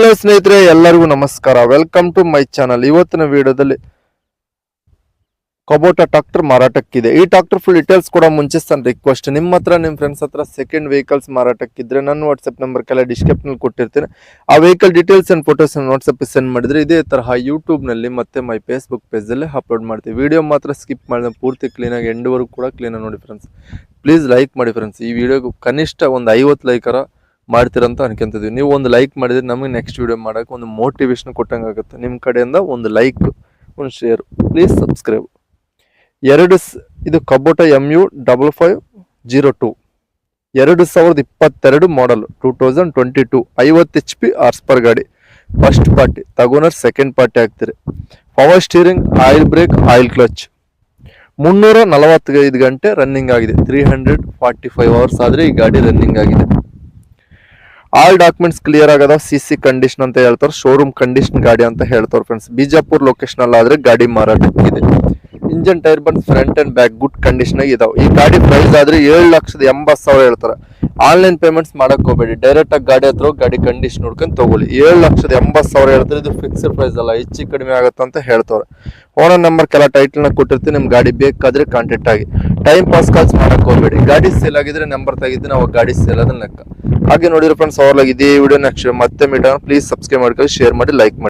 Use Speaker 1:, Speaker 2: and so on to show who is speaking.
Speaker 1: Hello ಸ್ನೇಹಿತರೆ, ಎಲ್ಲರಿಗೂ ನಮಸ್ಕಾರ. Welcome to my channel. ಇವತ್ತಿನ ವಿಡಿಯೋದಲ್ಲಿ ಕೊಬೋಟಾ ಟ್ರಾಕ್ಟರ್ ಮಾರಾಟಕ್ಕಿದೆ. ಈ ಟ್ರಾಕ್ಟರ್ ಫುಲ್ ಡೀಟೇಲ್ಸ್ ಕೂಡ ಮುಂಚೆ ನನ್ನ ರಿಕ್ವೆಸ್ಟ್, ನಿಮ್ಮ ಹತ್ರ ನಿಮ್ಮ ಫ್ರೆಂಡ್ಸ್ ಹತ್ರ ಸೆಕೆಂಡ್ ವೆಹಿಕಲ್ಸ್ ಮಾರಾಟಕ್ಕಿದ್ರೆ ನನ್ನ ವಾಟ್ಸ್ಆಪ್ ನಂಬರ್ ಕೆಲ ಡಿಸ್ಕ್ರಿಪ್ಷನ್ ಕೊಟ್ಟಿರ್ತೀನಿ. ಆ vehicle details and photos WhatsApp send ಮಾಡಿದ್ರೆ ಇದೇ ತರಹ ಯೂಟ್ಯೂಬ್ ನಲ್ಲಿ ಮತ್ತೆ ಮೈ ಫೇಸ್ಬುಕ್ ಪೇಜ್ ಅಲ್ಲಿ ಅಪ್ಲೋಡ್ ಮಾಡ್ತೀವಿ. ವಿಡಿಯೋ ಮಾತ್ರ ಸ್ಕಿಪ್ ಮಾಡಿದ್ರೆ ಪೂರ್ತಿ ಕ್ಲೀನ್ ಆಗಿ ಎಂಡ್ವರೆಗೂ ಕೂಡ ಕ್ಲೀನ್ ಆಗಿ ನೋಡಿ ಫ್ರೆಂಡ್ಸ್. ಪ್ಲೀಸ್ ಲೈಕ್ ಮಾಡಿ ಫ್ರೆಂಡ್ಸ್. ಈ ವಿಡಿಯೋಗೂ ಕನಿಷ್ಠ ಒಂದು 50 ಲೈಕರ ಮಾಡ್ತೀರಂತ ಅನ್ಕೊಂತಿದ್ವಿ. ನೀವು ಒಂದು ಲೈಕ್ ಮಾಡಿದ್ರೆ ನಮಗೆ ನೆಕ್ಸ್ಟ್ ವಿಡಿಯೋ ಮಾಡೋಕೆ ಒಂದು ಮೋಟಿವೇಶನ್ ಕೊಟ್ಟಂಗೆ ಆಗುತ್ತೆ. ನಿಮ್ಮ ಕಡೆಯಿಂದ ಒಂದು ಲೈಕ್, ಒಂದು ಶೇರ್, ಪ್ಲೀಸ್ ಸಬ್ಸ್ಕ್ರೈಬ್. ಇದು Kubota MU5502 2022 model, 2022, 50 HP HP ಗಾಡಿ. ಫಸ್ಟ್ ಪಾರ್ಟಿ ತಗೋನರ್ ಸೆಕೆಂಡ್ ಪಾರ್ಟಿ ಆಗ್ತೀರಿ. Power steering, oil brake, oil clutch. 345 ಗಂಟೆ ರನ್ನಿಂಗ್ ಆಗಿದೆ. 345 ಅವರ್ಸ್ ಆದ್ರೆ ಈ ಗಾಡಿ ರನ್ನಿಂಗ್ ಆಗಿದೆ. ಆಲ್ ಡಾಕ್ಯುಮೆಂಟ್ಸ್ ಕ್ಲಿಯರ್ ಆಗದ. CC ಕಂಡೀಷನ್ ಅಂತ ಹೇಳ್ತಾರೆ, ಶೋರೂಮ್ ಕಂಡೀಷನ್ ಗಾಡಿ ಅಂತ ಹೇಳ್ತಾರೆ ಫ್ರೆಂಡ್ಸ್. ಬಿಜಾಪುರ್ ಲೊಕೇಶನ್ ಅಲ್ಲಿ ಆದ್ರೆ ಗಾಡಿ ಮಾರಾಟಕ್ಕಿದೆ. ಇಂಜನ್ ಟೈರ್ ಬಂದ್ front and back good condition ಆಗಿ ಇದಾವೆ. ಈ ಗಾಡಿ ಪ್ರೈಸ್ ಆದ್ರೆ 7,80,000 ಹೇಳ್ತಾರೆ. ಆನ್ಲೈನ್ ಪೇಮೆಂಟ್ಸ್ ಮಾಡಕ್ ಹೋಗಬೇಡಿ, ಡೈರೆಕ್ಟ್ ಆಗಿ ಗಾಡಿ ಹತ್ರ ಗಾಡಿ ಕಂಡೀಷನ್ ನೋಡ್ಕೊಂಡು ತಗೊಳ್ಳಿ. 7,80,000 ಹೇಳ್ತಾರೆ. ಇದು ಫಿಕ್ಸ್ಡ್ ಪ್ರೈಸ್ ಅಲ್ಲ, ಹೆಚ್ಚು ಕಡಿಮೆ ಆಗುತ್ತೆ ಅಂತ ಹೇಳ್ತಾರೆ. ಓನರ್ ನಂಬರ್ ಕೆಲ ಟೈಟಲ್ ನ ಕೊಟ್ಟಿರ್ತೀನಿ. ನಿಮ್ ಗಾಡಿ ಬೇಕಾದ್ರೆ ಕಾಂಟ್ಯಾಕ್ಟ್ ಆಗಿ. ಟೈಮ್ ಪಾಸ್ ಕಾಲ್ಸ್ ಮಾಡಕ್ ಹೋಗಬೇಡಿ. ಗಾಡಿ ಸೇಲ್ ಆಗಿದ್ರೆ ನಂಬರ್ ತೆಗಿದ್ದೀನಿ, ಅವಾಗ ಗಾಡಿ ಸೇಲ್ ಅದನ್ನ ಲೆಕ್ಕ. ಹಾಗೆ ನೋಡಿದ್ರೆ ಫ್ರೆಂಡ್ಸ್, ಅವ್ರಲಾಗಿ ಇದೇ ವಿಡಿಯೋ ನೆಕ್ಸ್ಟ್ ಮತ್ತೆ ಮೀಟ್. ಪ್ಲೀಸ್ ಸಬ್ಸ್ಕ್ರೈಬ್ ಮಾಡ್ಕೊಳ್ಳಿ, ಶೇರ್ ಮಾಡಿ, ಲೈಕ್ ಮಾಡಿ.